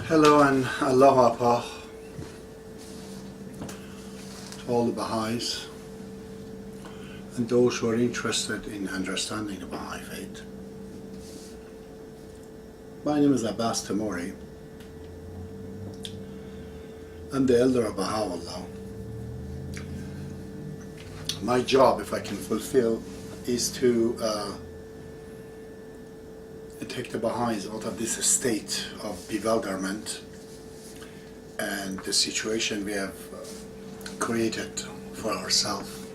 Hello and aloha to all the Baha'is and those who are interested in understanding the Baha'i Faith. My name is Abbas Tamori. I'm the elder of Baha'u'llah. My job, if I can fulfill, is to take the Baha'is out of this state of bewilderment and the situation we have created for ourselves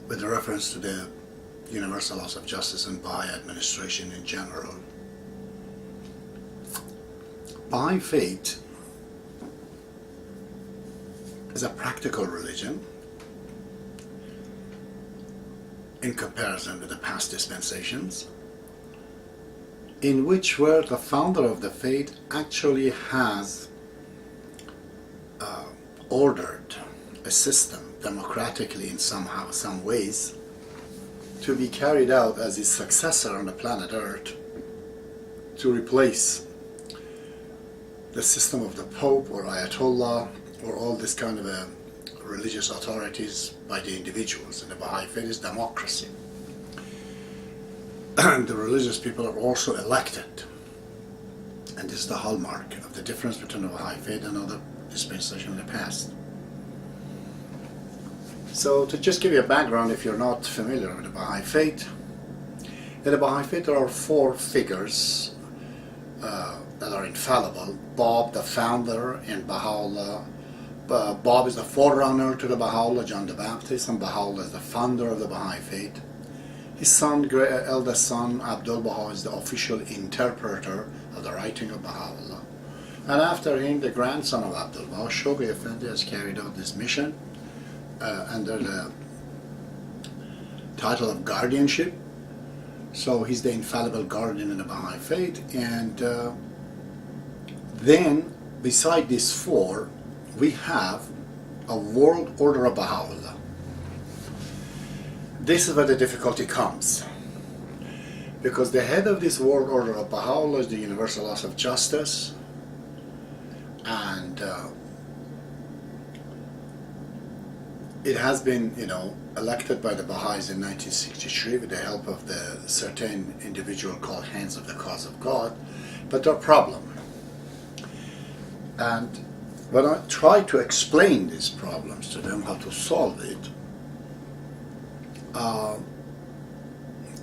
with reference to the universal laws of justice and Baha'i administration in general. Baha'i Faith is a practical religion in comparison with the past dispensations, in which where the founder of the faith actually has ordered a system democratically in some ways to be carried out as his successor on the planet Earth, to replace the system of the Pope or Ayatollah or all this kind of religious authorities by the individuals. And the Baha'i Faith is democracy. And the religious people are also elected. And this is the hallmark of the difference between the Baha'i Faith and other dispensations in the past. So to just give you a background, if you're not familiar with the Baha'i Faith, in the Baha'i Faith there are four figures that are infallible. Bob, the founder, and Baha'u'llah. Bob is the forerunner to the Baha'u'llah, John the Baptist, and Baha'u'llah is the founder of the Baha'i Faith. His son, eldest son, Abdu'l-Baha, is the official interpreter of the writing of Baha'u'llah. And after him, the grandson of Abdu'l-Baha, Shoghi Effendi, has carried out this mission under the title of guardianship. So he's the infallible guardian in the Baha'i Faith. And then, beside these four, we have a world order of Baha'u'llah. This is where the difficulty comes, because the head of this world order of Baha'u'llah is the universal laws of justice, and it has been, elected by the Baha'is in 1963 with the help of the certain individual called Hands of the Cause of God. But there are problems, and when I try to explain these problems to them, how to solve it,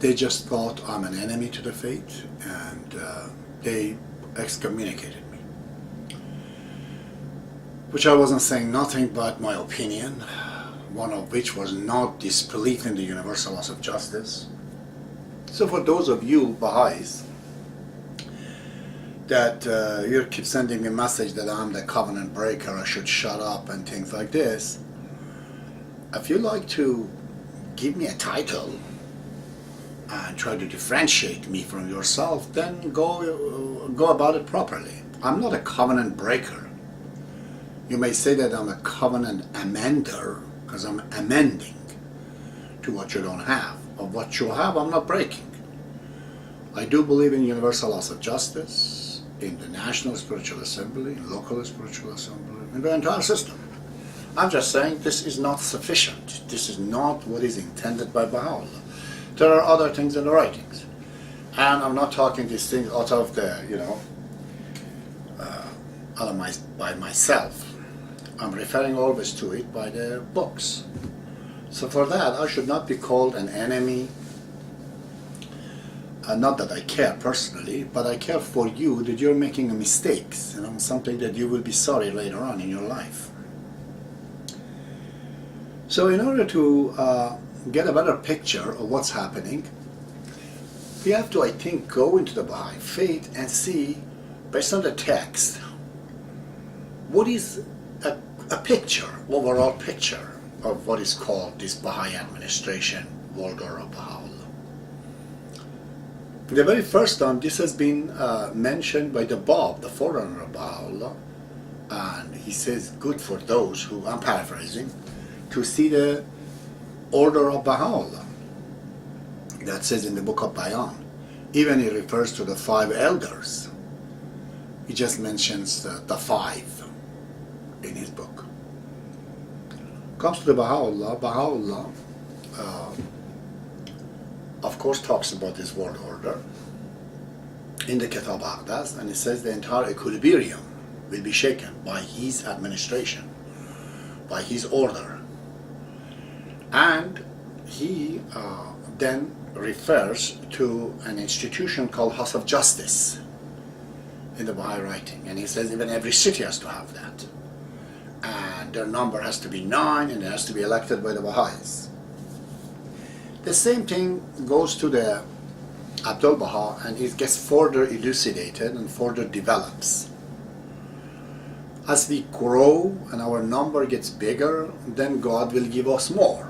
they just thought I'm an enemy to the faith, and they excommunicated me. Which I wasn't saying nothing but my opinion, one of which was not disbelief in the universal laws of justice. So for those of you Baha'is that you keep sending me a message that I'm the covenant breaker, I should shut up and things like this, if you like to give me a title and try to differentiate me from yourself, then go about it properly. I'm not a covenant breaker. You may say that I'm a covenant amender, because I'm amending to what you don't have. But what you have, I'm not breaking. I do believe in universal laws of justice, in the National Spiritual Assembly, in local spiritual assembly, in the entire system. I'm just saying this is not sufficient. This is not what is intended by Baha'u'llah. There are other things in the writings. And I'm not talking these things out of the, by myself. I'm referring always to it by the books. So for that, I should not be called an enemy. Not that I care personally, but I care for you that you're making mistakes, something that you will be sorry later on in your life. So in order to get a better picture of what's happening, we have to, I think, go into the Baha'i Faith and see, based on the text, what is a picture, overall picture of what is called this Baha'i administration, world order of Baha'u'llah. The very first time this has been mentioned by the Bab, the forerunner of Baha'u'llah, and he says, good for those who, I'm paraphrasing, to see the order of Baha'u'llah. That says in the book of Bayan, Even he refers to the 5 elders. He just mentions the 5 in his book. Comes to the Baha'u'llah. Baha'u'llah, of course, talks about this world order in the Kitab Aqdas, and he says the entire equilibrium will be shaken by his administration, by his order. And he then refers to an institution called House of Justice in the Baha'i writing, and he says even every city has to have that, and their number has to be 9, and it has to be elected by the Baha'is. The same thing goes to the Abdu'l-Baha, and it gets further elucidated and further develops. As we grow and our number gets bigger, then God will give us more.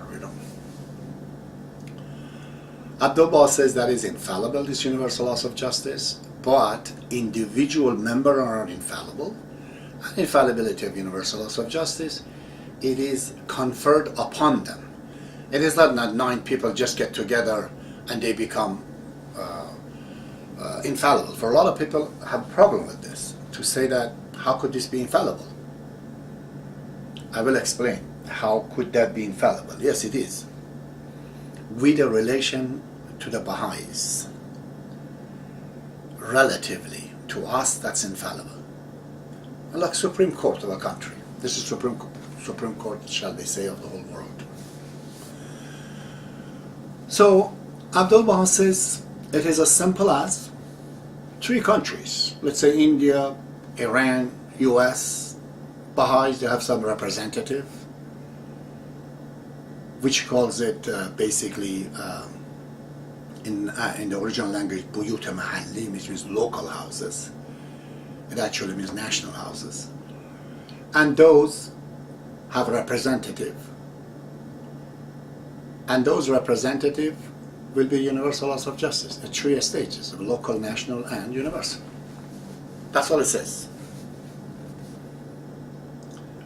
Abdu'l-Baha says that is infallible, this universal laws of justice, but individual members are infallible. And infallibility of universal laws of justice, it is conferred upon them. It is not that 9 people just get together and they become infallible. For a lot of people have a problem with this, to say that how could this be infallible? I will explain. How could that be infallible? Yes, it is. With a relation to the Baha'is, relatively to us, that's infallible. Like Supreme Court of a country. This is Supreme Court, shall we say, of the whole world. So Abdu'l-Baha says it is as simple as 3 countries. Let's say India, Iran, US, Baha'is, they have some representative, which calls it basically in the original language Buyut Mahalli, which means local houses. It actually means national houses. And those have representative. And those representative will be universal laws of justice at 3 stages of local, national, and universal. That's all it says.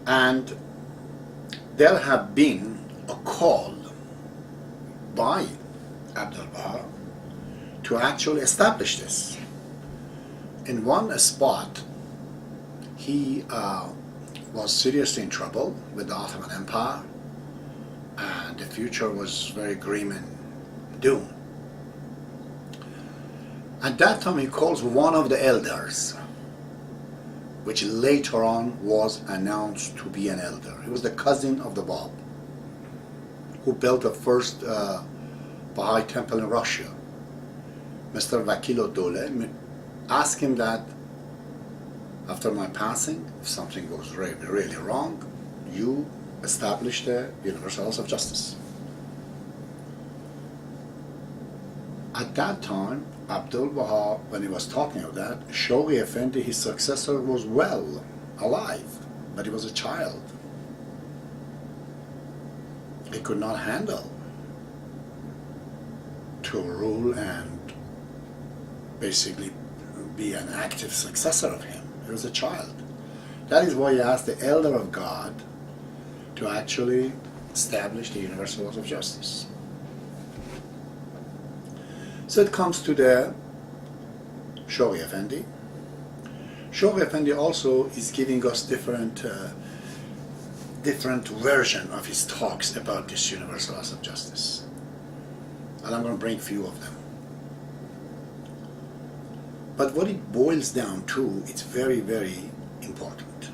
And there have been a call by Abdu'l-Baha to actually establish this. In one spot, he was seriously in trouble with the Ottoman Empire, and the future was very grim and doom. At that time, he calls one of the elders, which later on was announced to be an elder. He was the cousin of the Bab, who built the first Baha'i temple in Russia. Mr. Vakil-ud-Dawla asked him that after my passing, if something goes really wrong, you establish the universal laws of justice. At that time, Abdu'l-Baha, when he was talking of that, Shoghi Effendi, his successor, was well alive, but he was a child. He could not handle to rule and basically be an active successor of him. He was a child. That is why he asked the elder of God to actually establish the universal laws of justice. So it comes to the Shoghi Effendi. Shoghi Effendi also is giving us different version of his talks about this universal laws of justice. And I'm going to bring a few of them. But what it boils down to, it's very, very important,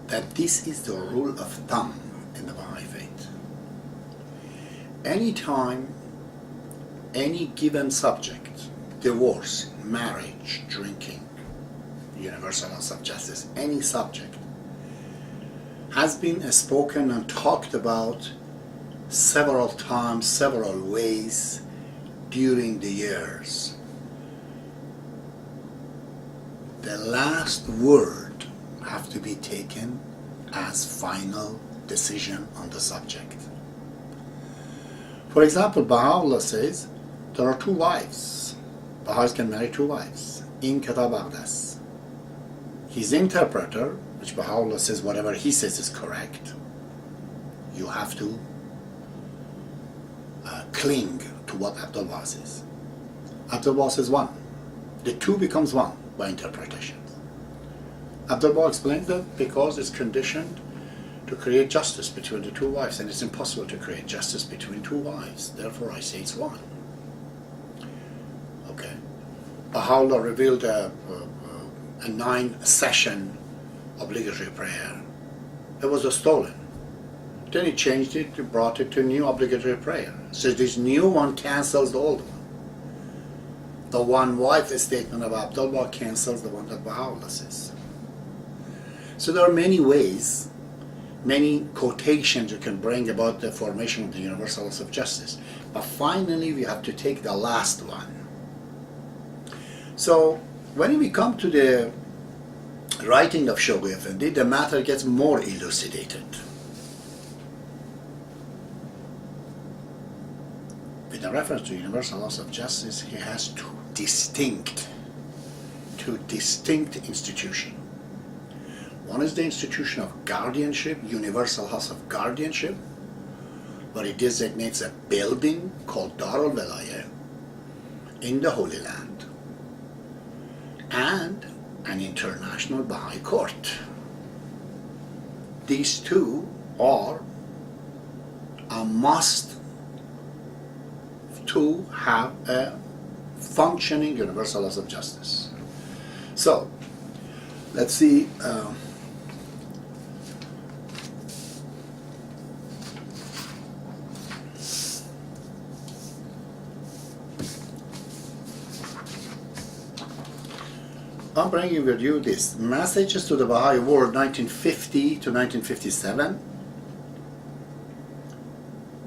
that this is the rule of thumb in the Baha'i Faith. Anytime any given subject, divorce, marriage, drinking, universal laws of justice, any subject, has been spoken and talked about several times, several ways during the years, the last word have to be taken as final decision on the subject. For example, Baha'u'llah says there are 2 wives. Baha'is can marry 2 wives in Kitab Aqdas. His interpreter, which Baha'u'llah says whatever he says is correct, you have to cling to what Abdu'l-Baha says. Abdu'l-Baha says one. The two becomes one by interpretation. Abdu'l-Baha explained that because it's conditioned to create justice between the two wives, and it's impossible to create justice between two wives. Therefore, I say it's one. Okay. Baha'u'llah revealed a 9-session obligatory prayer. It was stolen. Then he changed it, he brought it to new obligatory prayer. So this new one cancels the old one. The one wife statement of Abdu'l-Baha cancels the one that Baha'u'llah says. So there are many ways, many quotations you can bring about the formation of the universal laws of justice. But finally we have to take the last one. So when we come to the writing of Shoghi Effendi, the matter gets more elucidated. With a reference to universal laws of justice, he has two distinct institutions. One is the institution of guardianship, universal house of guardianship, where it designates a building called Darul Velayah in the Holy Land, and an international Baha'i court. These two are a must to have a functioning universal laws of justice. So, let's see. I'm bringing with you this Messages to the Baha'i World 1950 to 1957,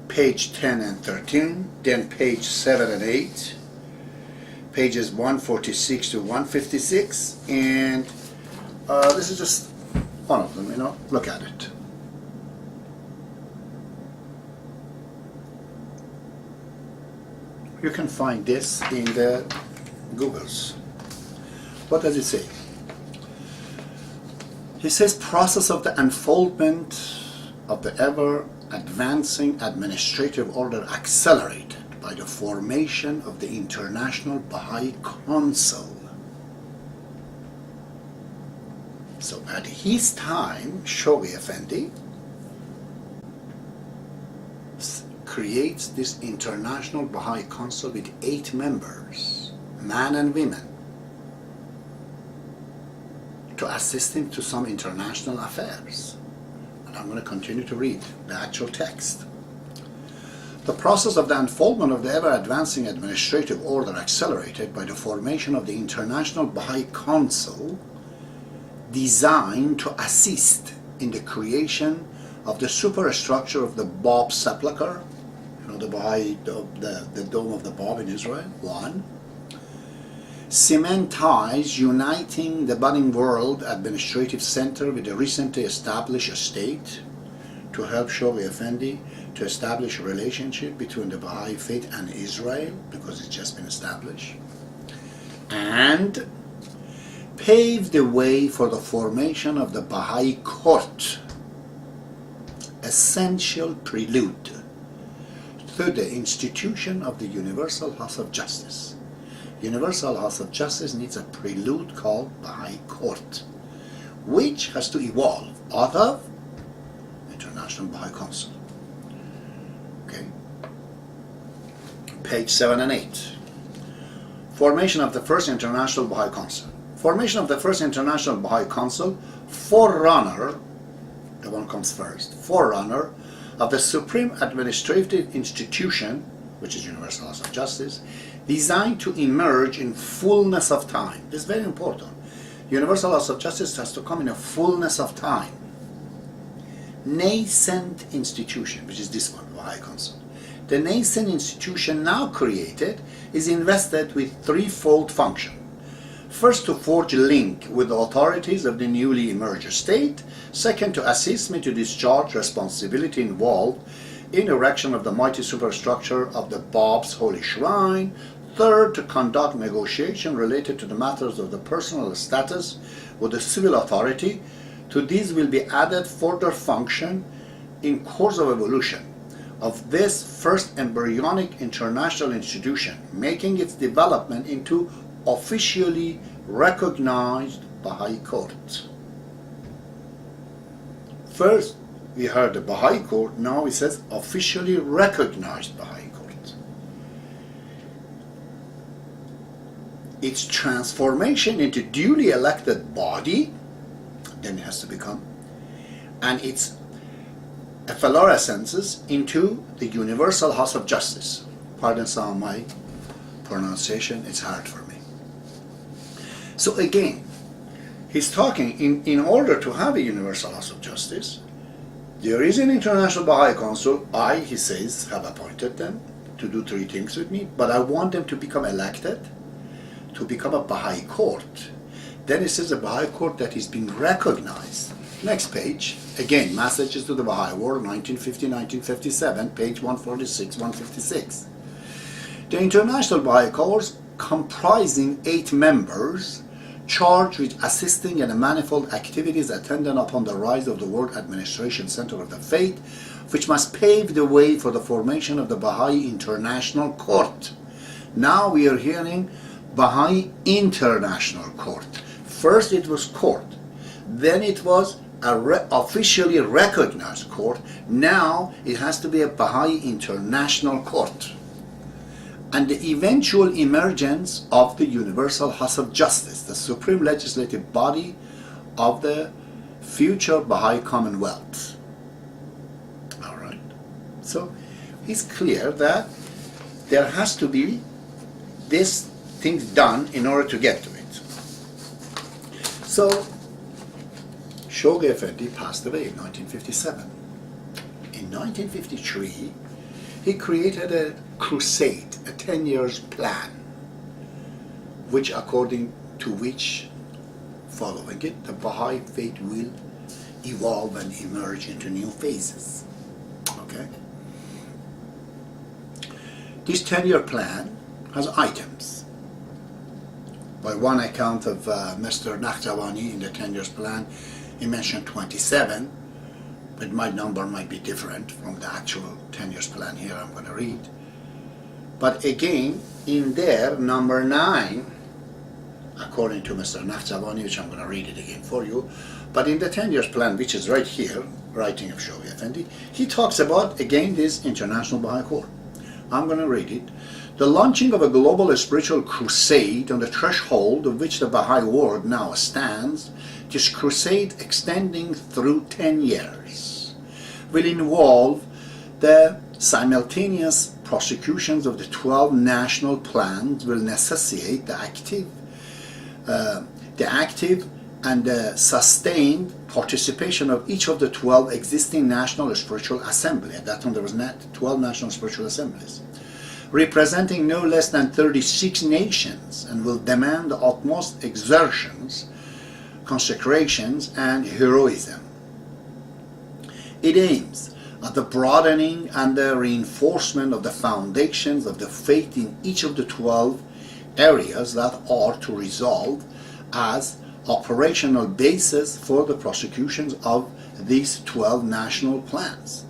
page 10 and 13, then page 7 and 8, pages 146 to 156, and this is just one of them, look at it. You can find this in the Googles. What does it say? He says, process of the unfoldment of the ever-advancing administrative order accelerated by the formation of the International Baha'i Council. So at his time, Shoghi Effendi creates this International Baha'i Council with 8 members, men and women, to assist him to some international affairs. And I'm going to continue to read the actual text. The process of the unfoldment of the ever-advancing administrative order accelerated by the formation of the International Baha'i Council, designed to assist in the creation of the superstructure of the Bab sepulchre, the Baha'i, the dome of the Bab in Israel, one. Cement ties uniting the budding world administrative center with the recently established state to help Shoghi Effendi to establish a relationship between the Baha'i Faith and Israel, because it's just been established, and paved the way for the formation of the Baha'i court, essential prelude to the institution of the Universal House of Justice. Universal House of Justice needs a prelude called Baha'i Court, which has to evolve out of International Baha'i Council. Okay. Page 7 and 8. Formation of the First International Baha'i Council. Formation of the First International Baha'i Council, forerunner, the one comes first, forerunner of the Supreme Administrative Institution, which is Universal House of Justice, designed to emerge in fullness of time. This is very important. Universal House of Justice has to come in a fullness of time. Nascent institution, which is this one, Baha'i Council. The nascent institution now created is invested with threefold function. First, to forge a link with the authorities of the newly emerged state. Second, to assist me to discharge responsibility involved in erection of the mighty superstructure of the Bab's holy shrine. Third, to conduct negotiation related to the matters of the personal status with the civil authority. To these will be added further function in course of evolution, of this first embryonic international institution, making its development into officially recognized Baha'i court. First, we heard the Baha'i court, now it says officially recognized Baha'i court. Its transformation into duly elected body, then it has to become, and its efflorescences into the universal house of justice. Pardon some of my pronunciation, it's hard for me. So again, he's talking, in order to have a universal house of justice, there is an international Baha'i council. He says, have appointed them to do 3 things with me, but I want them to become elected, to become a Baha'i court. Then it says a Baha'i court that is being recognized. Next page, again, Messages to the Baha'i World, 1950-1957, page 146, 156. The International Baha'i Court, comprising 8 members, charged with assisting in the manifold activities attendant upon the rise of the World Administration Center of the Faith, which must pave the way for the formation of the Baha'i International Court. Now we are hearing Baha'i International Court. First it was court, then it was officially recognized court. Now it has to be a Baha'i International Court. And the eventual emergence of the Universal House of Justice, the supreme legislative body of the future Baha'i Commonwealth. All right. So it's clear that there has to be these things done in order to get to it. So Shoghi Effendi passed away in 1957. In 1953, he created a crusade, a 10 years plan, which according to which, following it, the Baha'i Faith will evolve and emerge into new phases. Okay? This 10-year plan has items. By one account of Mr. Nakhtawani in the 10 years plan, he mentioned 27, but my number might be different from the actual 10 years plan here I'm going to read. But again, in there, number 9, according to Mr. Nakhtawani, which I'm going to read it again for you, but in the 10 years plan, which is right here, writing of Shoghi Effendi, he talks about, again, this International Baha'i Court. I'm going to read it. The launching of a global spiritual crusade on the threshold of which the Baha'i world now stands, this crusade extending through 10 years, will involve the simultaneous prosecutions of the 12 national plans, will necessitate the active and the sustained participation of each of the 12 existing national spiritual assemblies. At that time there was 12 national spiritual assemblies, representing no less than 36 nations, and will demand the utmost exertions, consecrations, and heroism. It aims at the broadening and the reinforcement of the foundations of the faith in each of the 12 areas that are to resolve as operational basis for the prosecutions of these 12 national plans.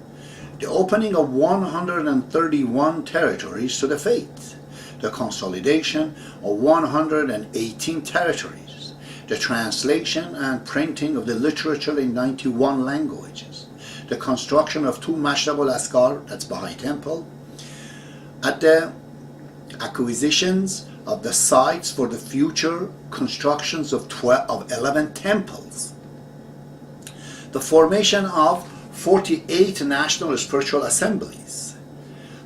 The opening of 131 territories to the faith, the consolidation of 118 territories, the translation and printing of the literature in 91 languages, the construction of 2 Mashrabul Askar, that's Baha'i Temple, at the acquisitions of the sites for the future constructions of 11 temples, the formation of 48 national spiritual assemblies,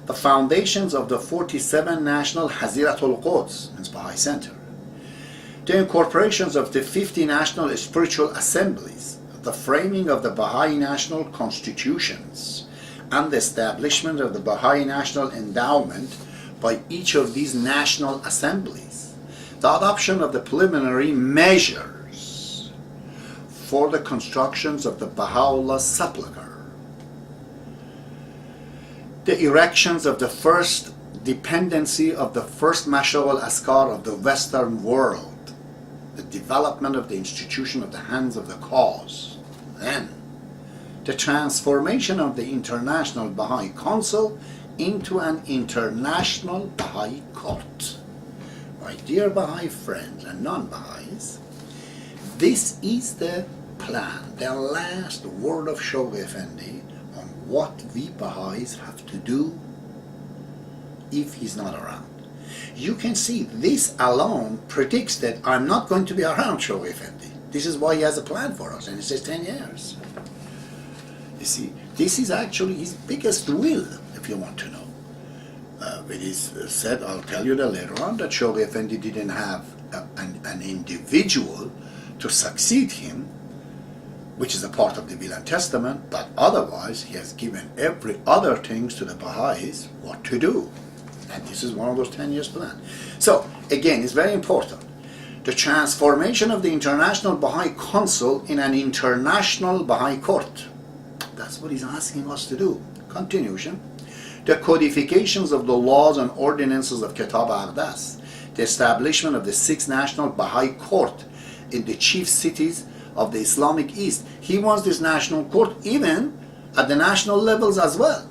the foundations of the 47 national Haziratul Quds, that's Baha'i Center, the incorporations of the 50 national spiritual assemblies, the framing of the Baha'i national constitutions, and the establishment of the Baha'i national endowment by each of these national assemblies, the adoption of the preliminary measures for the constructions of the Baha'u'llah sepulchre, the erections of the first dependency of the first Mashrabul Askar of the Western world, the development of the institution of the Hands of the Cause, then the transformation of the International Baha'i Council into an international Baha'i court. My dear Baha'i friends and non-Baha'is, this is the plan, the last word of Shoghi Effendi on what we Baha'is have to do if he's not around. You can see this alone predicts that I'm not going to be around Shoghi Effendi. This is why he has a plan for us, and he says 10 years. You see, this is actually his biggest will, if you want to know. It is said, I'll tell you that later on, that Shoghi Effendi didn't have an individual to succeed him, which is a part of the Will and Testament, but otherwise he has given every other things to the Baha'is what to do. And this is one of those 10 years plan. So, again, it's very important. The transformation of the International Baha'i Council in an international Baha'i court. That's what he's asking us to do. Continuation. The codifications of the laws and ordinances of Kitab Aqdas. The establishment of the 6th National Baha'i Court in the chief cities of the Islamic East. He wants this national court even at the national levels as well.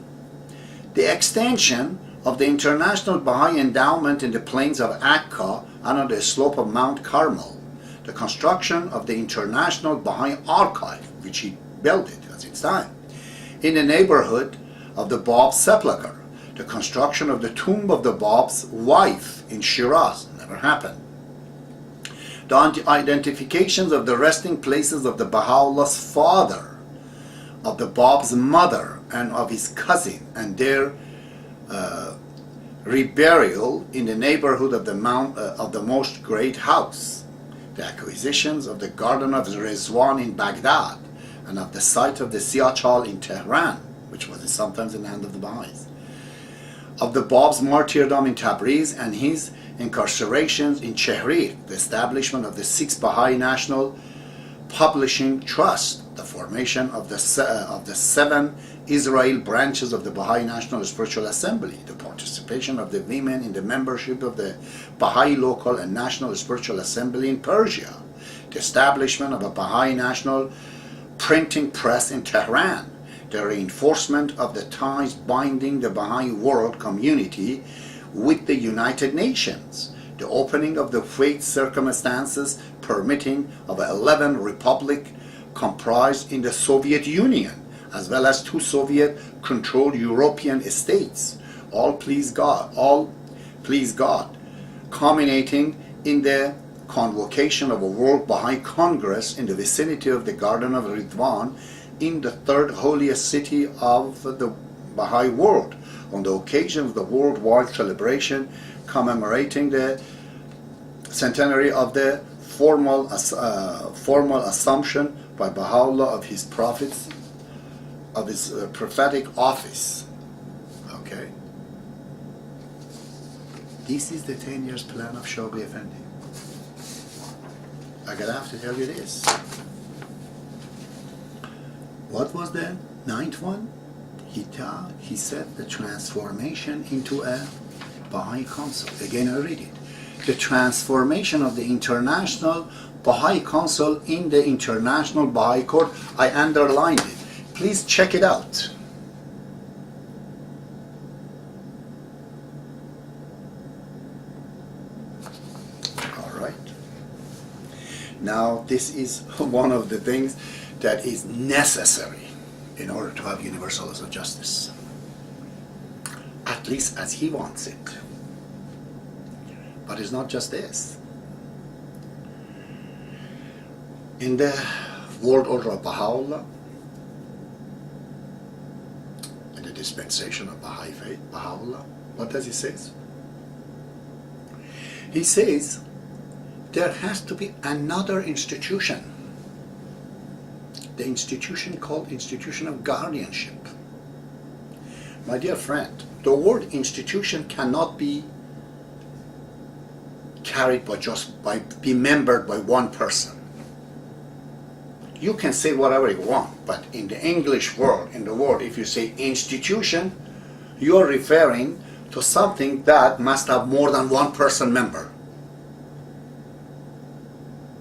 The extension of the International Baha'i Endowment in the plains of Akka and on the slope of Mount Carmel. The construction of the International Baha'i Archive, which he built it at its time, in the neighborhood of the Bab's sepulchre. The construction of the tomb of the Bab's wife in Shiraz, never happened. The identifications of the resting places of the Baha'u'llah's father, of the Bab's mother, and of his cousin, and their reburial in the neighborhood of the most great house. The acquisitions of the Garden of Rizwan in Baghdad, and of the site of the Siachal in Tehran, which was sometimes in the hand of the Baha'is. Of the Bab's martyrdom in Tabriz and his incarcerations in Chehrir, the establishment of the 6th Baha'i National Publishing Trust, the formation of the 7 Israel branches of the Baha'i National Spiritual Assembly, the participation of the women in the membership of the Baha'i Local and National Spiritual Assembly in Persia, the establishment of a Baha'i National Printing Press in Tehran, the reinforcement of the ties binding the Baha'i world community with the United Nations, the opening of the faith circumstances permitting of 11 republic comprised in the Soviet Union, as well as 2 Soviet-controlled European states, all please God, culminating in the convocation of a World Baha'i Congress in the vicinity of the Garden of Ridwan in the 3rd holiest city of the Baha'i world, on the occasion of the worldwide celebration commemorating the centenary of the formal assumption by Baha'u'llah of his prophets, of his prophetic office. Okay? This is the 10 years plan of Shoghi Effendi. I'm gonna have to tell you this. What was the 9th one? He said the transformation into a Baha'i Council. Again, I read it. The transformation of the International Baha'i Council in the International Baha'i Court. I underlined it. Please check it out. All right. Now, this is one of the things that is necessary in order to have universalism of justice, at least as he wants it. But it's not just this. In the world order of Baha'u'llah, in the dispensation of Baha'i Faith, Baha'u'llah, what does he say? He says there has to be another institution, the institution called institution of guardianship. My dear friend, the word institution cannot be carried be membered by one person. You can say whatever you want, but in the English world, in the world, if you say institution, you're referring to something that must have more than one person member.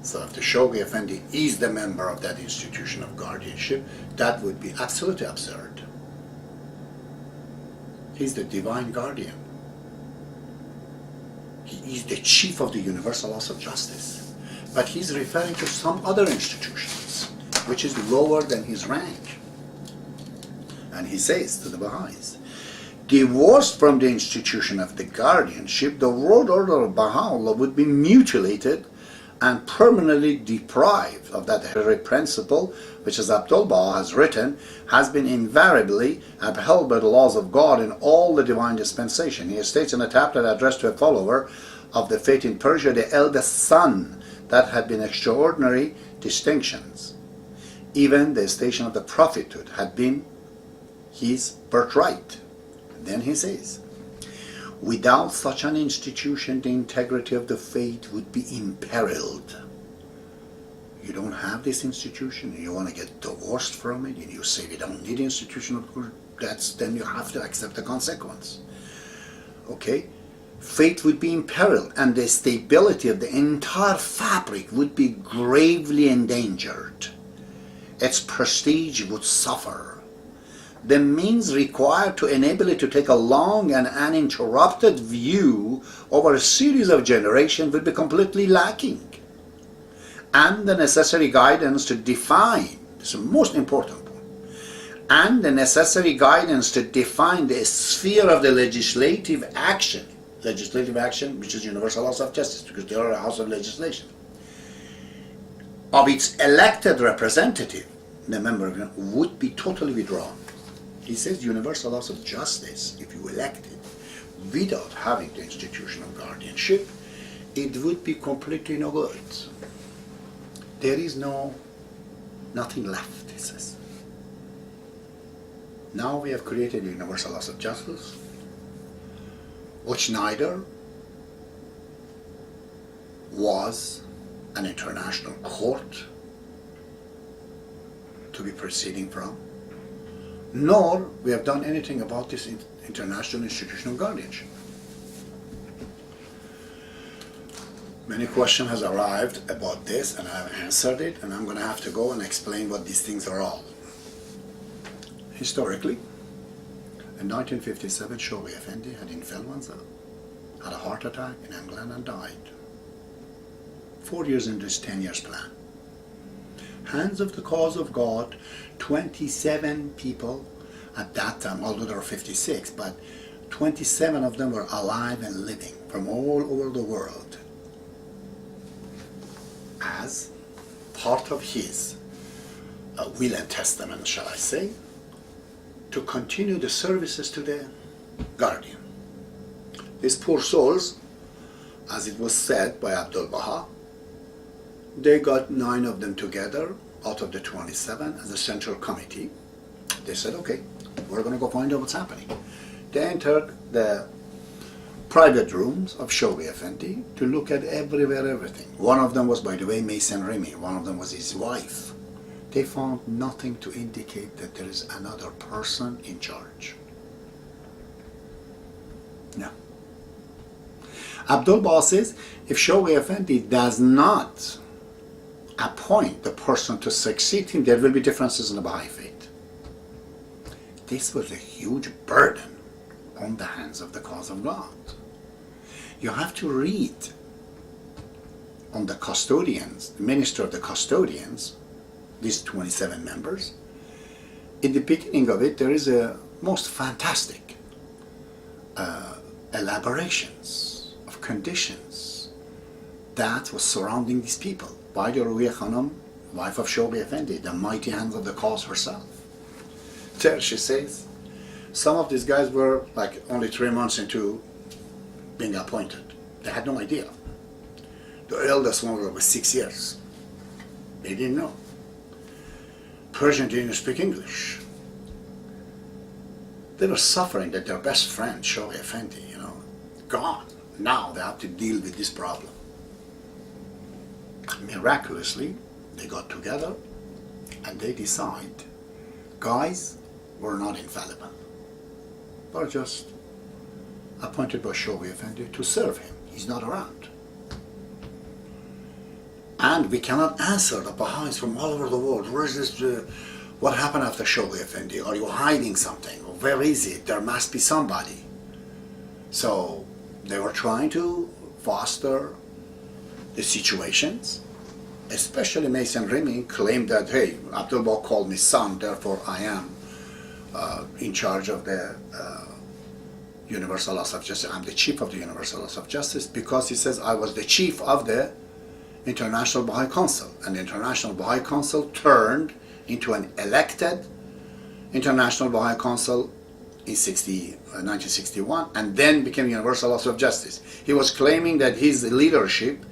So if the Shoghi Effendi is the member of that institution of guardianship, that would be absolutely absurd. He's the divine guardian. He is the chief of the universal laws of justice. But he's referring to some other institutions, which is lower than his rank. And he says to the Baha'is, divorced from the institution of the guardianship, the world order of Baha'u'llah would be mutilated and permanently deprived of that hereditary principle, which, as Abdu'l-Baha has written, has been invariably upheld by the laws of God in all the divine dispensation. He states in a tablet addressed to a follower of the faith in Persia, the eldest son, that had been extraordinary distinctions. Even the station of the prophethood had been his birthright. Then he says, without such an institution, the integrity of the faith would be imperiled. You don't have this institution, and you want to get divorced from it, and you say we don't need institution, then you have to accept the consequence. Okay? Faith would be imperiled, and the stability of the entire fabric would be gravely endangered. Its prestige would suffer. The means required to enable it to take a long and uninterrupted view over a series of generations would be completely lacking. And the necessary guidance to define, this is the most important point, and the necessary guidance to define the sphere of the legislative action, which is universal laws of justice, because they are a house of legislation, of its elected representative, the member of it, would be totally withdrawn. He says universal laws of justice, if you elect it without having the institution of guardianship, it would be completely no good. There is nothing left, he says. Now we have created universal laws of justice, which neither was an international court to be proceeding from, nor we have done anything about this international institution of guardianship. Many questions has arrived about this, and I have answered it, and I'm going to have to go and explain what these things are all. Historically, in 1957, Shoghi Effendi had influenza, had a heart attack in England, and died. 4 years into his 10 years plan. Hands of the cause of God, 27 people at that time, although there were 56, but 27 of them were alive and living from all over the world, as part of his will and testament, shall I say, to continue the services to the guardian. These poor souls, as it was said by Abdu'l-Baha, they got 9 of them together out of the 27 as a central committee. They said, okay, we're going to go find out what's happening. They entered the private rooms of Shoghi Effendi to look at everything. One of them was, by the way, Mason Remy. One of them was his wife. They found nothing to indicate that there is another person in charge. No. Abdu'l-Baha says, if Shoghi Effendi does not appoint the person to succeed him, there will be differences in the Baha'i Faith. This was a huge burden on the hands of the cause of God. You have to read on the custodians, the minister of the custodians, these 27 members. In the beginning of it, there is a most fantastic elaborations of conditions that was surrounding these people by the Ruhiya Khanum, wife of Shoghi Effendi, the mighty hands of the cause herself. There she says, some of these guys were like only 3 months into being appointed. They had no idea. The eldest one was 6 years. They didn't know. Persian didn't speak English. They were suffering that their best friend, Shoghi Effendi, gone. Now they have to deal with this problem. Miraculously, they got together and they decide, guys, we're not infallible. We're just appointed by Shoghi Effendi to serve him. He's not around. And we cannot answer the Baha'is from all over the world. Where is this? What happened after Shoghi Effendi? Are you hiding something? Where is it? There must be somebody. So they were trying to foster the situations. Especially Mason Remy claimed that, hey, Abdu'l-Baha called me son, therefore I am in charge of the Universal Laws of Justice. I'm the chief of the Universal Laws of Justice, because he says I was the chief of the International Baha'i Council, and the International Baha'i Council turned into an elected International Baha'i Council in 1961, and then became Universal Laws of Justice. He was claiming that his leadership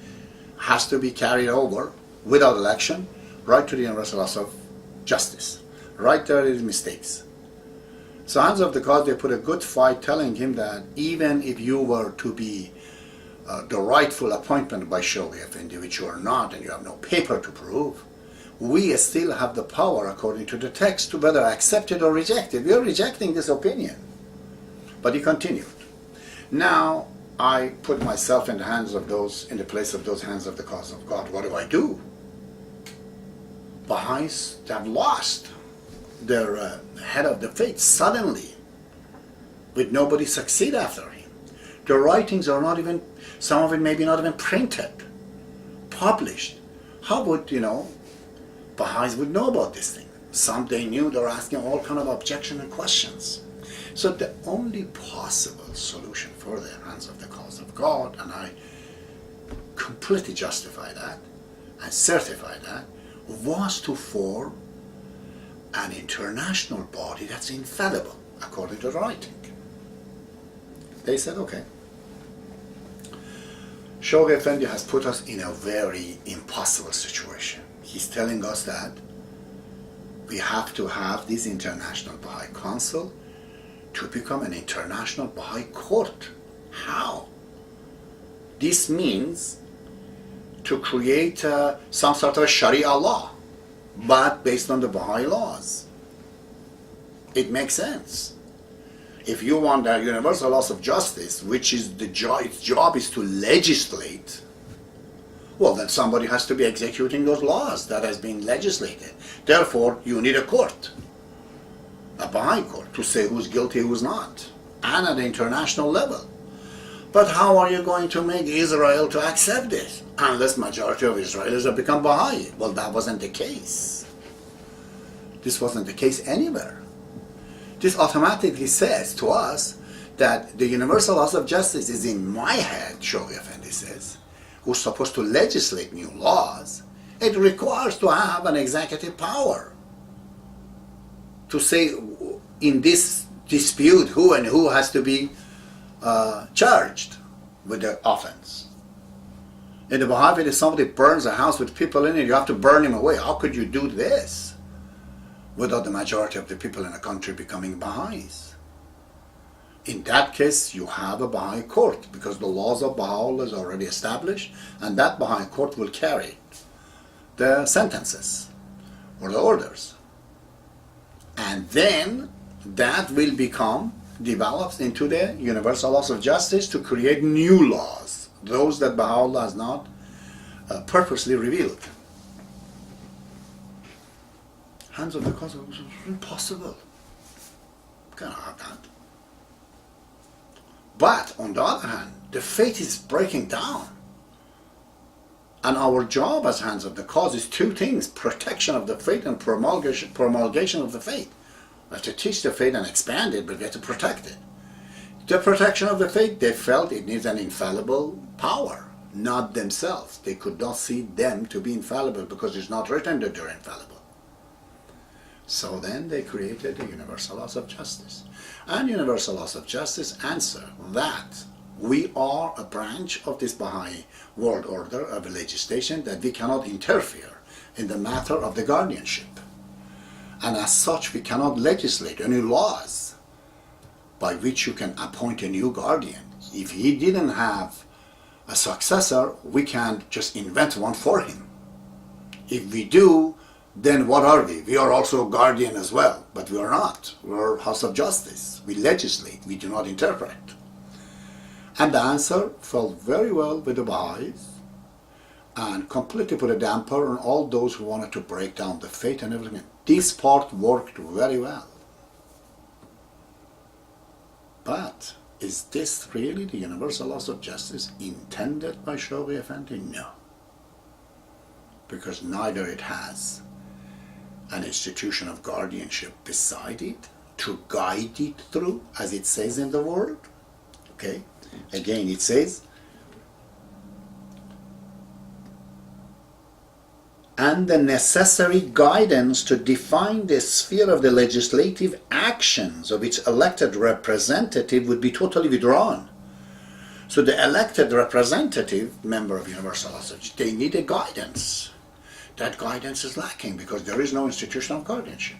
has to be carried over without election right to the Universal Laws of Justice. Right there is mistakes. So Hands of the Cause, they put a good fight telling him that even if you were to be the rightful appointment by Shoghi Effendi, which you are not, and you have no paper to prove, we still have the power, according to the text, to whether accept it or reject it. We are rejecting this opinion. But he continued. Now, I put myself in the hands of those, in the place of those Hands of the Cause of God. What do I do? Baha'is have lost their head of the faith suddenly, with nobody succeed after him. The writings are not even, some of it maybe not even printed, published. How would, Baha'is would know about this thing? Some they knew, they were asking all kind of objection and questions. So the only possible solution for the Hands of the Cause of God, and I completely justify that and certify that, was to form an international body that's infallible, according to the writing. They said, okay. Shoghi Effendi has put us in a very impossible situation. He's telling us that we have to have this International Baha'i Council to become an international Baha'i court. How? This means to create some sort of a Sharia law, but based on the Baha'i laws. It makes sense. If you want the Universal Laws of Justice, which is its job is to legislate, well, then somebody has to be executing those laws that has been legislated. Therefore, you need a court, a Baha'i court, to say who's guilty, who's not, and at the international level. But how are you going to make Israel to accept this? Unless majority of Israelis have become Baha'i. Well, that wasn't the case. This wasn't the case anywhere. This automatically says to us that the Universal Laws of Justice is in my head, Shoghi Effendi says, who's supposed to legislate new laws. It requires to have an executive power to say in this dispute who and who has to be charged with the offense. In the Baha'i Faith, if somebody burns a house with people in it, you have to burn him away. How could you do this without the majority of the people in a country becoming Baha'is? In that case, you have a Baha'i court, because the laws of Baha'u'llah is already established, and that Baha'i court will carry the sentences or the orders. And then that will become developed into the Universal Laws of Justice to create new laws, those that Baha'u'llah has not purposely revealed. Hands of the Cause of God was impossible. Cannot have that. But on the other hand, the faith is breaking down. And our job as Hands of the Cause is two things: protection of the faith and promulgation of the faith. We have to teach the faith and expand it, but we have to protect it. The protection of the faith, they felt it needs an infallible power, not themselves. They could not see them to be infallible because it's not written that they're infallible. So then they created the Universal Laws of Justice. And Universal Laws of Justice answer that we are a branch of this Baha'i world order of a legislation, that we cannot interfere in the matter of the guardianship. And as such, we cannot legislate any laws by which you can appoint a new guardian. If he didn't have a successor, we can't just invent one for him. If we do, then what are we? We are also a guardian as well, but we are not. We are House of Justice. We legislate, we do not interpret. And the answer fell very well with the Baha'is. and completely put a damper on all those who wanted to break down the faith and everything. This part worked very well. But is this really the universal laws of justice intended by Shoghi Effendi? No. Because neither it has an institution of guardianship beside it to guide it through, as it says in the word. Okay? Again, it says, and the necessary guidance to define the sphere of the legislative actions of its elected representative would be totally withdrawn. So the elected representative, member of Universal Association, they need a guidance. That guidance is lacking because there is no institution of guardianship.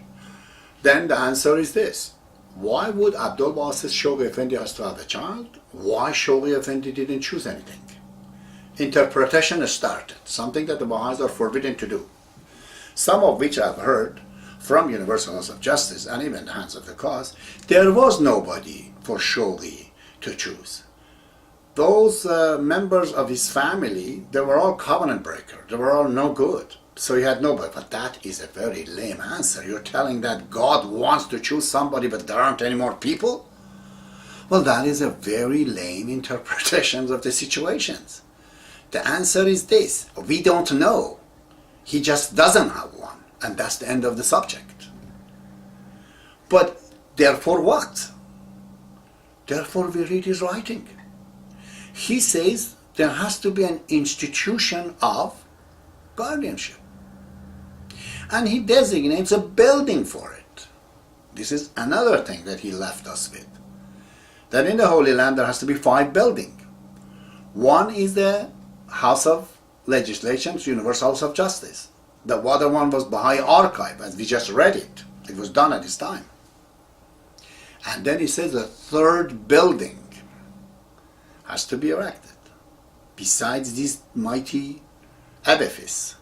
Then the answer is this. Why would Abdu'l-Baha say Shoghi Effendi has to have a child? Why Shoghi Effendi didn't choose anything? Interpretation started, something that the Baha'is are forbidden to do. Some of which I've heard from Universal Laws of Justice and even the hands of the cause, there was nobody for Shoghi to choose. Those members of his family, they were all covenant breakers. They were all no good. So he had nobody. But that is a very lame answer. You're telling that God wants to choose somebody but there aren't any more people? Well, that is a very lame interpretation of the situations. The answer is this. We don't know. He just doesn't have one. And that's the end of the subject. But therefore what? Therefore we read his writing. He says there has to be an institution of guardianship. And he designates a building for it. This is another thing that he left us with. That in the Holy Land there has to be 5 buildings. One is the House of Legislation, Universal House of Justice. The other one was Baha'i Archive, as we just read it. It was done at this time. And then he says the 3rd building has to be erected. Besides this mighty edifice,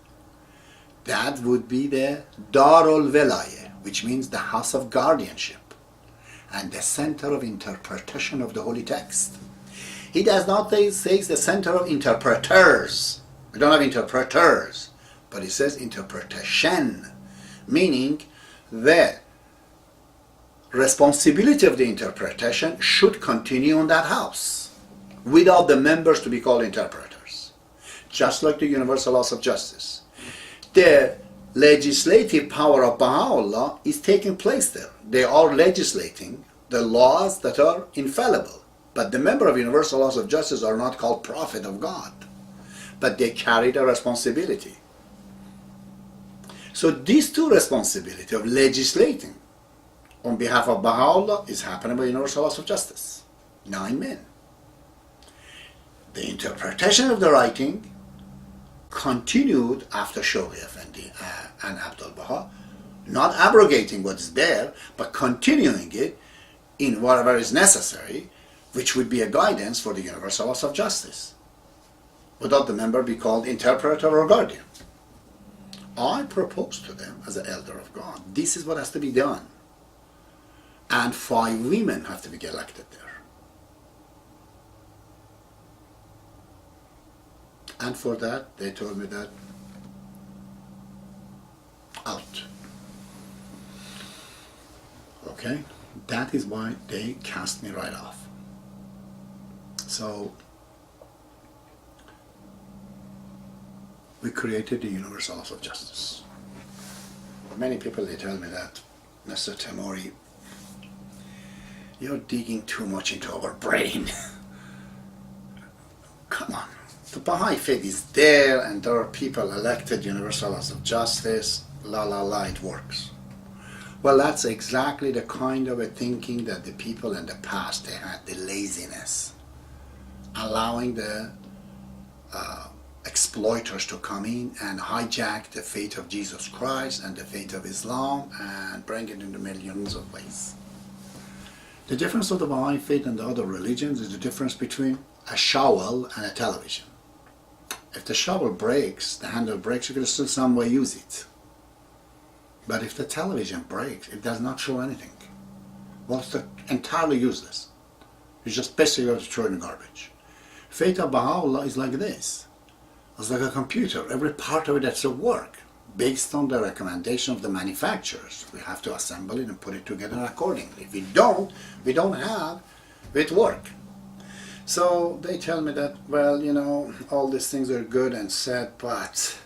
that would be the Darul Velayah, which means the house of guardianship and the center of interpretation of the holy text. He does not say the center of interpreters. We don't have interpreters, but he says interpretation, meaning the responsibility of the interpretation should continue on that house without the members to be called interpreters. Just like the Universal Laws of Justice. The legislative power of Baha'u'llah is taking place there. They are legislating the laws that are infallible. But the member of Universal Laws of Justice are not called prophet of God. But they carry the responsibility. So these 2 responsibilities of legislating on behalf of Baha'u'llah is happening by Universal Laws of Justice. 9 men. The interpretation of the writing continued after Shoghi Effendi and Abdu'l-Baha, not abrogating what is there, but continuing it in whatever is necessary, which would be a guidance for the Universal Laws of Justice, without the member be called interpreter or guardian. I propose to them as an elder of God, this is what has to be done. And 5 women have to be elected there. And for that, they told me that out. Okay? That is why they cast me right off. So, we created the Universal Laws of Justice. Many people, they tell me that, Mr. Temori, you're digging too much into our brain. Come on. The Baha'i Faith is there and there are people elected Universal Laws of Justice, it works. Well, that's exactly the kind of a thinking that the people in the past, they had, the laziness. Allowing the exploiters to come in and hijack the faith of Jesus Christ and the faith of Islam and bring it into millions of ways. The difference of the Baha'i Faith and the other religions is the difference between a shovel and a television. If the shovel breaks, the handle breaks, you can still some way use it. But if the television breaks, it does not show anything. Well, it's entirely useless. You just basically have to throw it in the garbage. Faith of Baha'u'llah is like this. It's like a computer. Every part of it has to work based on the recommendation of the manufacturers. We have to assemble it and put it together accordingly. If we don't have it work. So they tell me that, well, you know, all these things are good and said, but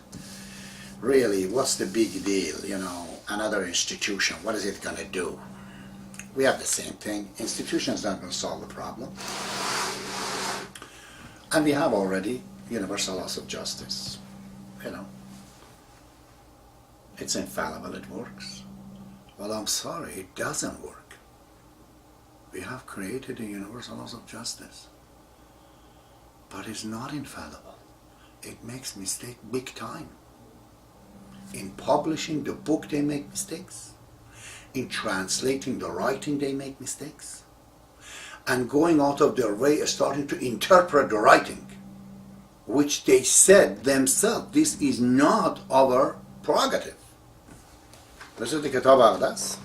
really, what's the big deal? You know, another institution, what is it going to do? We have the same thing. Institutions not going to solve the problem. And we have already universal laws of justice. You know, it's infallible, it works. Well, I'm sorry, it doesn't work. We have created the universal laws of justice, but it's not infallible. It makes mistake big time. In publishing the book, they make mistakes. In translating the writing, they make mistakes. And going out of their way, starting to interpret the writing, which they said themselves, this is not our prerogative. This is the Kitab Aqdas,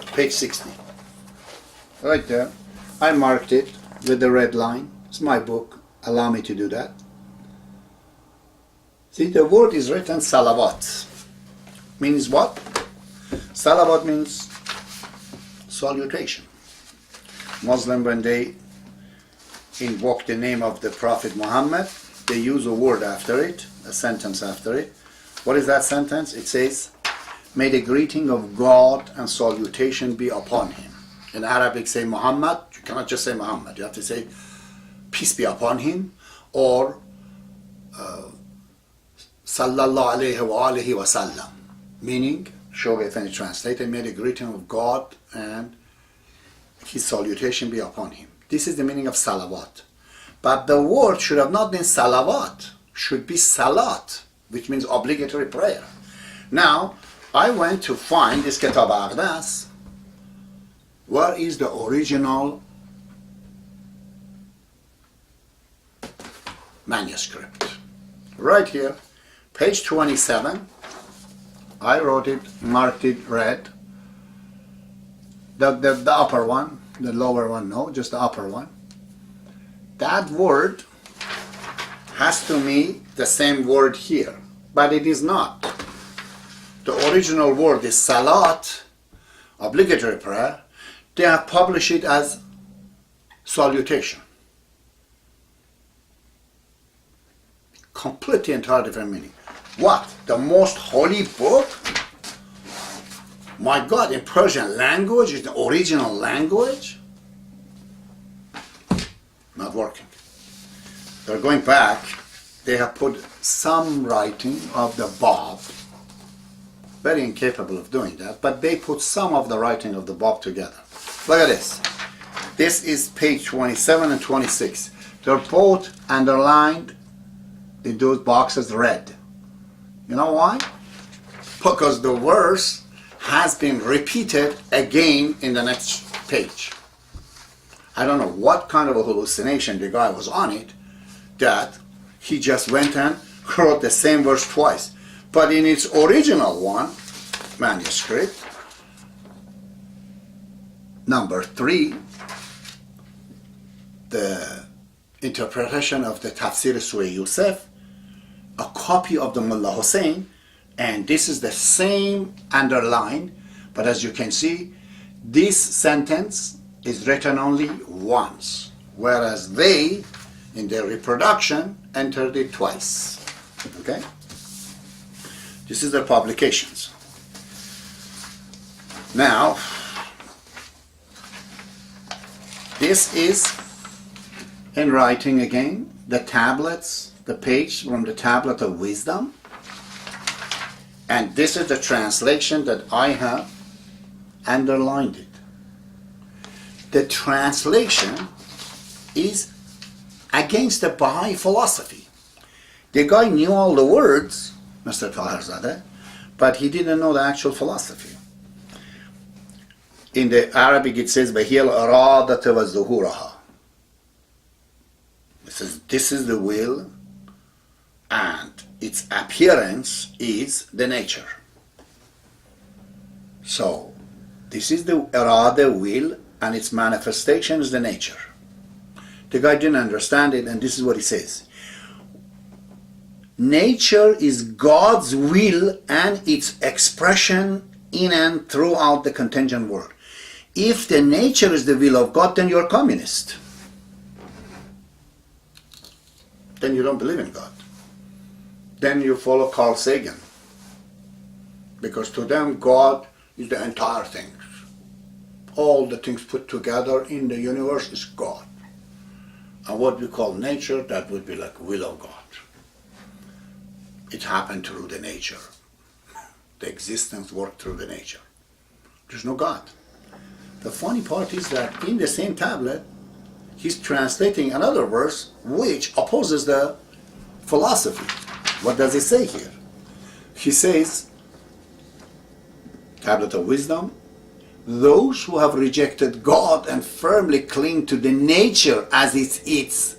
page 60. Right there. I marked it with the red line. It's my book. Allow me to do that. See, the word is written salawat. Means what? Salawat means salutation. Muslim, when they invoke the name of the Prophet Muhammad, they use a word after it, a sentence after it. What is that sentence? It says, may the greeting of God and salutation be upon him. In Arabic, say Muhammad. You cannot just say Muhammad. You have to say, peace be upon him, or sallallahu alayhi wa alihi wa sallam. Meaning, Shoghi Effendi translated, may the greeting of God and his salutation be upon him. This is the meaning of salawat. But the word should have not been salawat, should be salat, which means obligatory prayer. Now, I went to find this Kitab Aqdas. Where is the original manuscript? Right here, page 27. I wrote it, marked it red. The upper one, the lower one, no, just the upper one. That word has to be the same word here, but it is not. The original word is salat, obligatory prayer. They have published it as salutation. Completely entirely different meaning. What? The most holy book? My God, in Persian language, is the original language? Not working. They're going back. They have put some writing of the Bab. Very incapable of doing that, but they put some of the writing of the Bab together. Look at this. This is page 27 and 26. They're both underlined in those boxes red. You know why? Because the verse has been repeated again in the next page. I don't know what kind of a hallucination the guy was on it, that he just went and wrote the same verse twice. But in its original one, manuscript, number 3, the interpretation of the Tafsir Surah Yusuf, a copy of the Mullah Hussein, and this is the same underline, but as you can see, this sentence is written only once, whereas they, in their reproduction, entered it twice. Okay? This is their publications. Now, this is in writing again, the tablets, the page from the Tablet of Wisdom. And this is the translation that I have underlined it. The translation is against the Baha'i philosophy. The guy knew all the words, Mr. Taherzadeh, but he didn't know the actual philosophy. In the Arabic it says, بَهِيَ الْأَرَادَةَ وَالزُّهُورَهَا. It says, this is the will, and its appearance is the nature. So, this is the irada, will, and its manifestation is the nature. The guy didn't understand it, and this is what he says. Nature is God's will and its expression in and throughout the contingent world. If the nature is the will of God, then you're communist. Then you don't believe in God. Then you follow Carl Sagan. Because to them, God is the entire thing. All the things put together in the universe is God. And what we call nature, that would be like will of God. It happened through the nature. The existence worked through the nature. There's no God. The funny part is that in the same tablet, he's translating another verse which opposes the philosophy. What does he say here? He says, Tablet of Wisdom, those who have rejected God and firmly cling to the nature as it is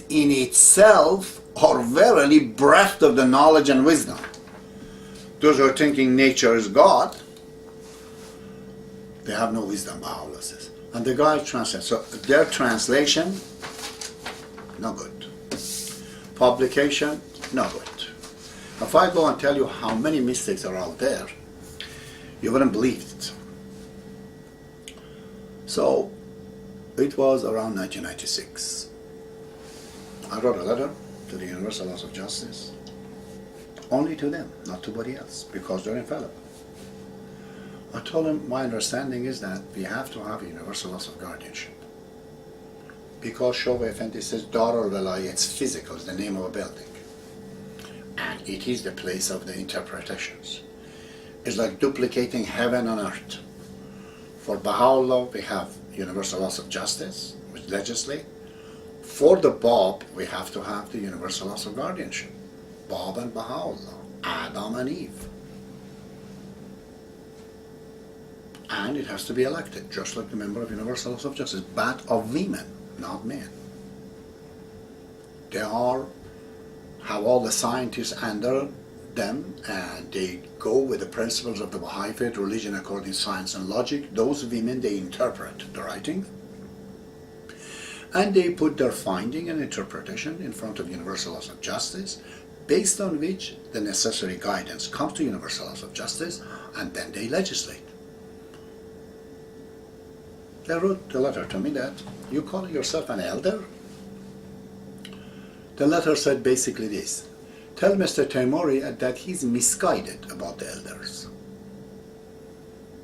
in itself, are verily bereft of the knowledge and wisdom. Those who are thinking nature is God, they have no wisdom, Baha'u'llah says. And the guy translates. So their translation, no good. Publication, no good. If I go and tell you how many mistakes are out there, you wouldn't believe it. So it was around 1996. I wrote a letter to the Universal Laws of Justice, only to them, not to anybody else, because they're infallible. I told them my understanding is that we have to have a universal laws of guardianship. Because Shobai Effendi says Darul Velayah, it's physical, it's the name of a building. And it is the place of the interpretations. It's like duplicating heaven on earth. For Baha'u'llah, we have universal laws of justice, which legislate. For the Bab, we have to have the universal laws of guardianship. Bab and Baha'u'llah, Adam and Eve. And it has to be elected, just like the member of universal laws of justice, but of women, not men. They have all the scientists under them, and they go with the principles of the Baha'i Faith, religion according to science and logic. Those women, they interpret the writing, and they put their finding and interpretation in front of universal laws of justice, based on which the necessary guidance comes to universal laws of justice, and then they legislate. They wrote a letter to me that, you call yourself an elder? The letter said basically this: tell Mr. Taimuri that he's misguided about the elders.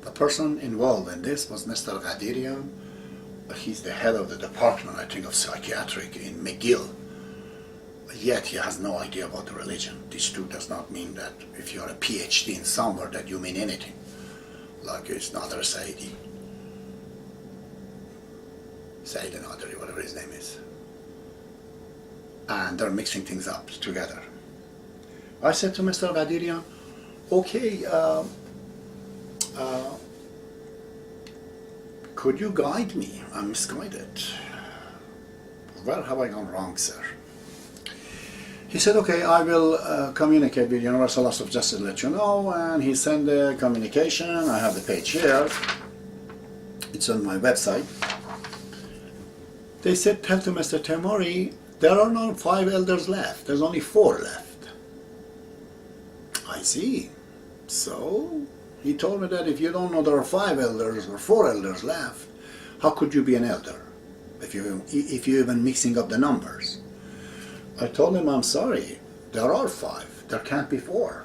The person involved in this was Mr. Ghadirian. He's the head of the department, I think, of psychiatric in McGill. Yet he has no idea about the religion. This too does not mean that if you're a PhD in somewhere that you mean anything. Like it's Nader Saidi. Said Nadri, whatever his name is. And they're mixing things up together. I said to Mr. Ghadirian, okay, could you guide me? I'm misguided. Where have I gone wrong, sir? He said, okay, I will communicate with Universal Laws of Justice to let you know. And he sent the communication. I have the page here. It's on my website. They said, tell to Mr. Taimuri, there are not 5 elders left. There's only 4 left. I see. So, he told me that if you don't know there are 5 elders or 4 elders left, how could you be an elder? If you're even mixing up the numbers. I told him, I'm sorry, there are 5. There can't be 4.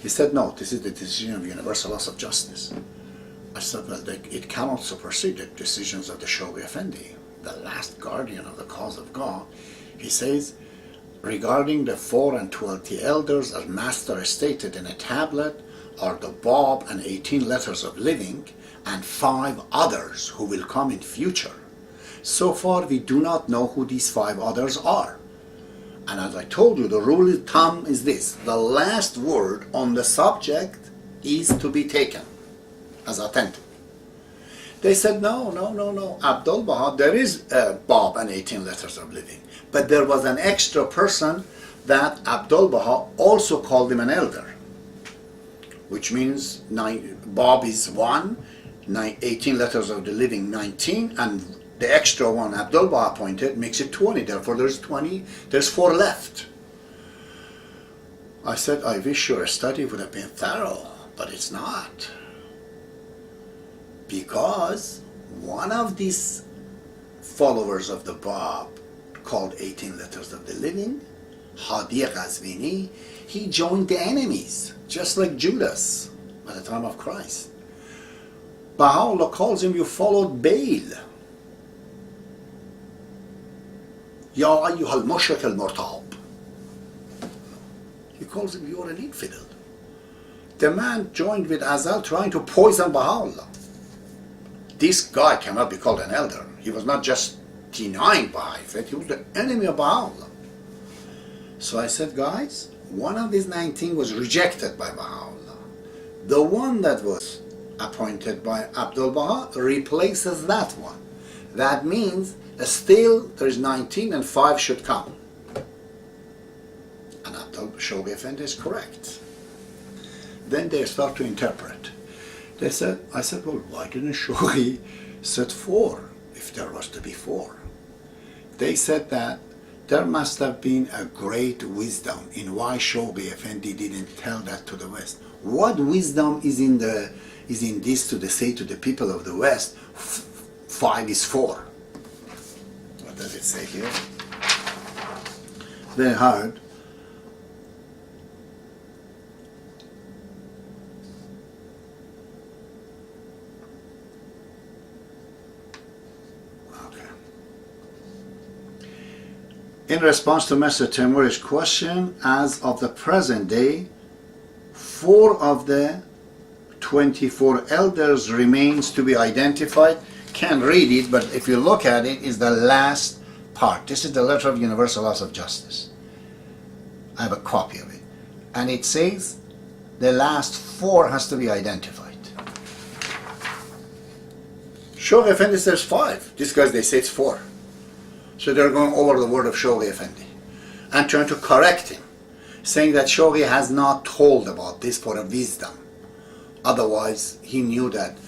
He said, no, this is the decision of Universal Laws of Justice. I said, well, it cannot supersede the decisions of the Shobai Effendi, the last guardian of the cause of God. He says, regarding the 4 and 20 elders, as Master stated in a tablet, are the Bab and 18 letters of living, and 5 others who will come in future. So far, we do not know who these 5 others are. And as I told you, the rule of thumb is this: the last word on the subject is to be taken as authentic. They said, no. Abdu'l-Baha, there is a Bab and 18 letters of living. But there was an extra person that Abdu'l-Baha also called him an elder. Which means Bab is 1, 18 letters of the living 19, and the extra one Abdu'l-Baha appointed makes it 20. Therefore there's 20, there's 4 left. I said, I wish your study would have been thorough, but it's not. Because one of these followers of the Bab, called 18 letters of the living, Hadi Ghazvini, he joined the enemies, just like Judas at the time of Christ. Baha'u'llah calls him, you followed Baal. Ya ayyuhal mushrik al-murtab. He calls him, you're an infidel. The man joined with Azal trying to poison Baha'u'llah. This guy cannot be called an elder. He was not just denying Baha'i Faith, he was the enemy of Baha'u'llah. So I said, guys, one of these 19 was rejected by Baha'u'llah. The one that was appointed by Abdu'l-Baha replaces that one. That means still there's 19 and 5 should come. And Shoghi Effendi is correct. Then they start to interpret. I said, well, why didn't Shoghi set 4 if there was to be 4? They said that there must have been a great wisdom in why Shoghi Effendi didn't tell that to the West. What wisdom is in this to say to the people of the West, 5 is 4? What does it say here? They heard in response to Mr. Timur's question, as of the present day, 4 of the 24 elders remains to be identified. Can't read it, but if you look at it, is the last part. This is the letter of Universal Laws of Justice. I have a copy of it. And it says the last 4 has to be identified. Shoghi Effendi says 5. These guys, they say it's 4. So they're going over the word of Shoghi Effendi and trying to correct him, saying that Shoghi has not told about this for a wisdom. Otherwise, he knew that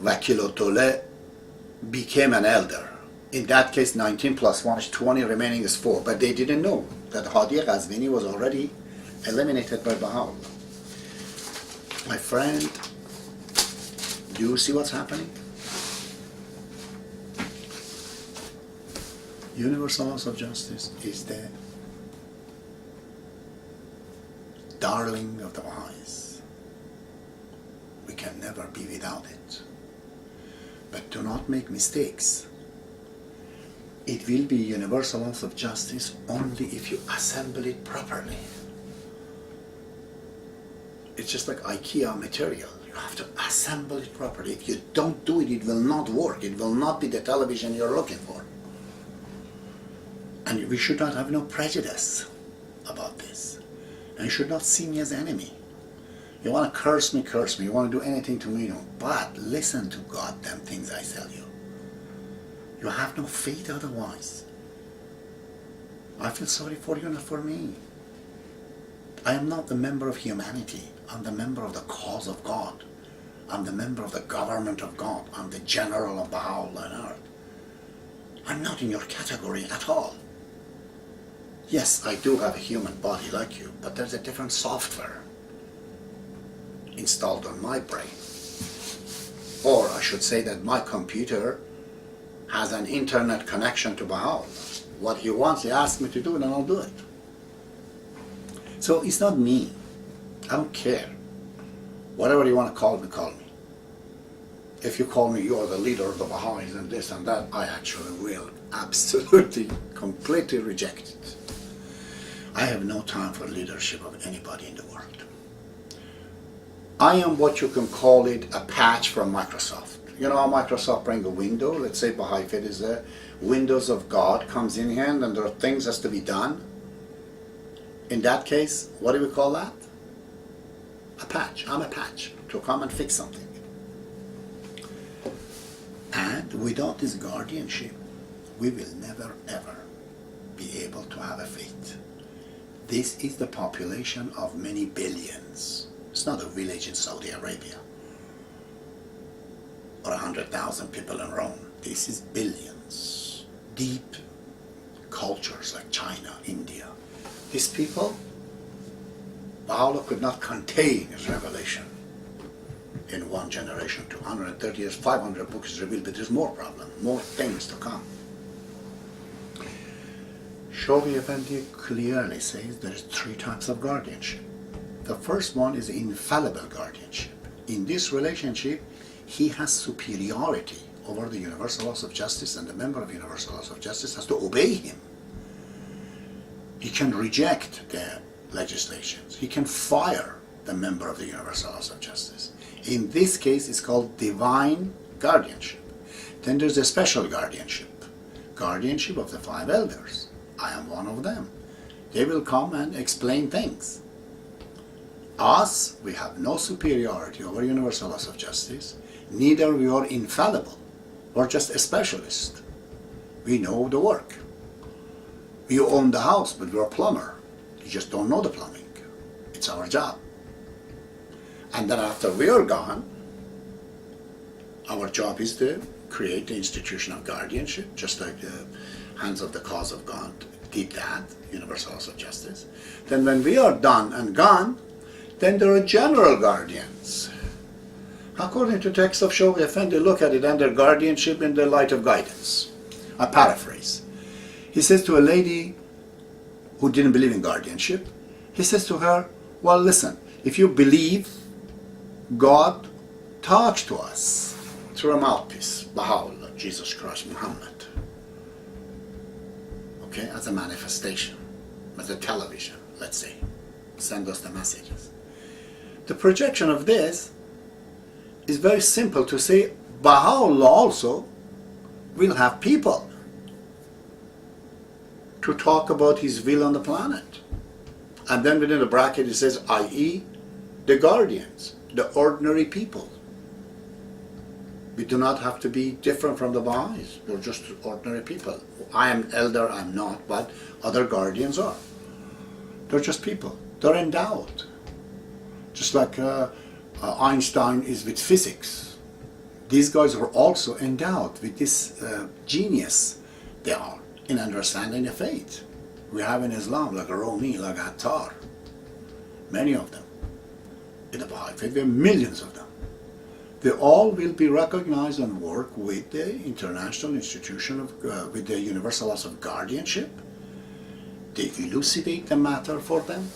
Wakilotole became an elder. In that case, 19 plus 1 is 20, remaining is 4. But they didn't know that Hadi Ghazvini was already eliminated by Baha'u'llah. My friend, do you see what's happening? Universal Laws of Justice is the darling of the Baha'is. We can never be without it. But do not make mistakes. It will be Universal Laws of Justice only if you assemble it properly. It's just like IKEA material. You have to assemble it properly. If you don't do it, it will not work. It will not be the television you're looking for. And we should not have no prejudice about this. And you should not see me as enemy. You want to curse me, curse me. You want to do anything to me, no. But listen to goddamn things I tell you. You have no faith otherwise. I feel sorry for you, not for me. I am not the member of humanity. I'm the member of the cause of God. I'm the member of the government of God. I'm the general of Baha'u'llah on earth. I'm not in your category at all. Yes, I do have a human body like you, but there's a different software installed on my brain. Or I should say that my computer has an internet connection to Baha'u'llah. What he wants, he asks me to do it, and I'll do it. So it's not me. I don't care. Whatever you want to call me, call me. If you call me, you are the leader of the Baha'is and this and that, I actually will absolutely, completely reject it. I have no time for leadership of anybody in the world. I am what you can call it a patch from Microsoft. You know how Microsoft bring a window? Let's say Baha'i Faith is there. Windows of God comes in here and there are things has to be done. In that case, what do we call that? A patch. I'm a patch to come and fix something. And without this guardianship, we will never ever be able to have a faith. This is the population of many billions. It's not a village in Saudi Arabia. or 100,000 people in Rome. This is billions. Deep cultures like China, India. These people, Baha'u'llah could not contain his revelation in one generation. 230 years, 500 books is revealed, but there's more problem, more things to come. Shoghi Effendi clearly says there is 3 types of guardianship. The first one is infallible guardianship. In this relationship, he has superiority over the universal laws of justice, and the member of universal laws of justice has to obey him. He can reject the legislations. He can fire the member of the universal laws of justice. In this case, it's called divine guardianship. Then there's a special guardianship. Guardianship of the 5 elders. I am one of them. They will come and explain things. Us, we have no superiority over universal laws of justice. Neither we are infallible. We're just a specialist. We know the work. We own the house, but we're a plumber. You just don't know the plumbing. It's our job. And then after we are gone, our job is to create the institution of guardianship, just like the Hands of the Cause of God did that, universal laws of justice. Then when we are done and gone, then there are general guardians. According to text of Shoghi Effendi, look at it under guardianship in the light of guidance. I paraphrase. He says to a lady who didn't believe in guardianship, he says to her, well, listen, if you believe, God talks to us through a mouthpiece, Baha'u'llah, Jesus Christ, Muhammad. Okay, as a manifestation, as a television, let's say. Send us the messages. The projection of this is very simple to say, Baha'u'llah also will have people to talk about his will on the planet. And then within the bracket it says, i.e. the guardians, the ordinary people. We do not have to be different from the Baha'is. We're just ordinary people. I am elder, I'm not, but other guardians are. They're just people. They're endowed. Just like Einstein is with physics. These guys are also endowed with this genius they are in understanding the faith. We have in Islam like a Rumi, like Attar, many of them. In the Baha'i Faith, there are millions of them. They all will be recognized and work with the international institution of, with the universal laws of guardianship. They elucidate the matter for them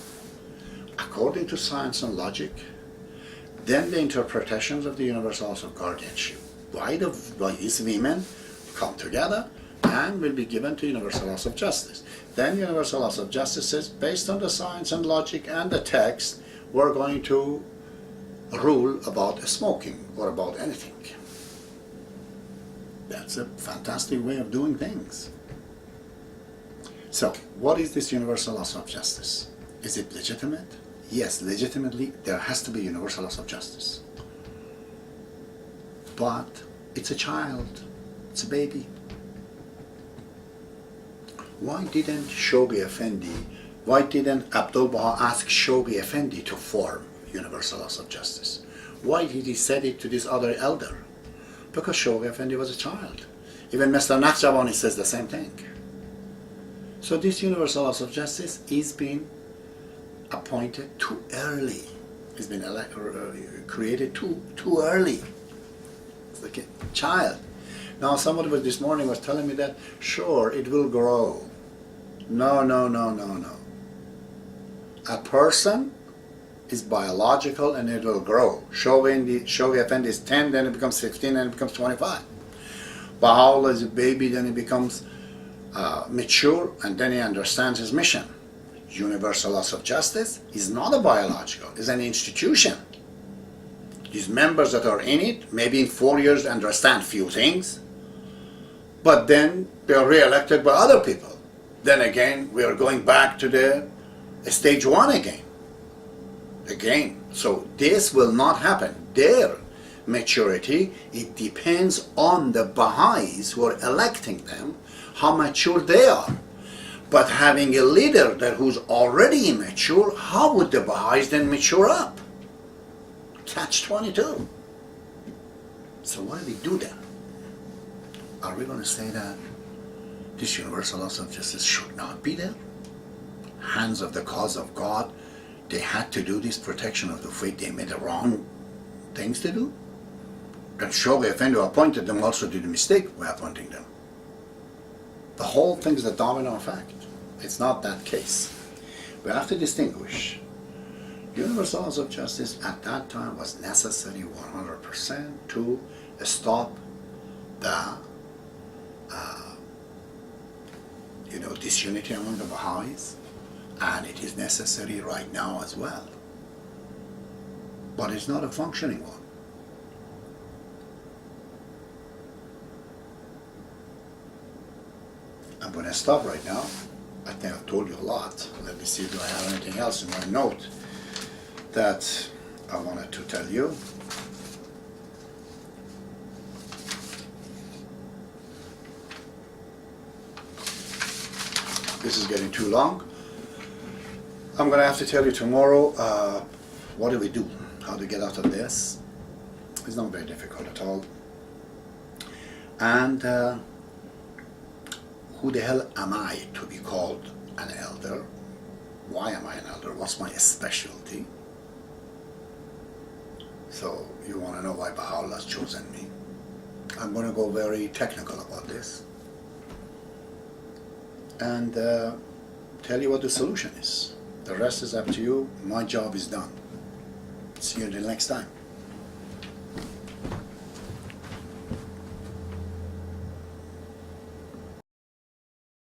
according to science and logic. Then the interpretations of the universal laws of guardianship by these women come together and will be given to universal laws of justice. Then universal laws of justice says, based on the science and logic and the text, we're going to rule about smoking or about anything. That's a fantastic way of doing things. So, what is this universal laws of justice? Is it legitimate? Yes, legitimately, there has to be universal laws of justice. But it's a child, it's a baby. Why didn't Abdu'l-Baha ask Shoghi Effendi to form universal laws of justice? Why did he say it to this other elder? Because Shoghi Effendi was a child. Even Mr. Naqshbandi says the same thing. So this universal laws of justice is being appointed too early. It's been created too early. It's like a child. Now somebody this morning was telling me that, sure, it will grow. No. A person is biological and it will grow. Shoghi Effendi is 10, then it becomes 15, and it becomes 25. Baha'u'llah is a baby, then he becomes mature, and then he understands his mission. Universal laws of justice is not a biological, it's an institution. These members that are in it, maybe in 4 years understand few things, but then they are re-elected by other people. Then again, we are going back to the stage 1 again. So this will not happen. Their maturity, it depends on the Baha'is who are electing them, how mature they are. But having a leader who's already immature, how would the Baha'is then mature up? Catch 22. So what do we do then? Are we going to say that this universal laws of justice should not be there? Hands of the cause of God, they had to do this protection of the faith, they made the wrong things to do? Then surely if anyone appointed them also did a mistake by appointing them. The whole thing is a domino effect. It's not that case. We have to distinguish. Universal laws of justice at that time was necessary 100% to stop the disunity among the Baha'is, and it is necessary right now as well. But it's not a functioning one. I'm going to stop right now. I think I've told you a lot. Let me see, do I have anything else in my note that I wanted to tell you? This is getting too long. I'm going to have to tell you tomorrow what do we do, how to get out of this. It's not very difficult at all. And who the hell am I to be called an elder? Why am I an elder? What's my specialty? So you want to know why Baha'u'llah has chosen me. I'm going to go very technical about this and tell you what the solution is. The rest is up to you. My job is done. See you until next time.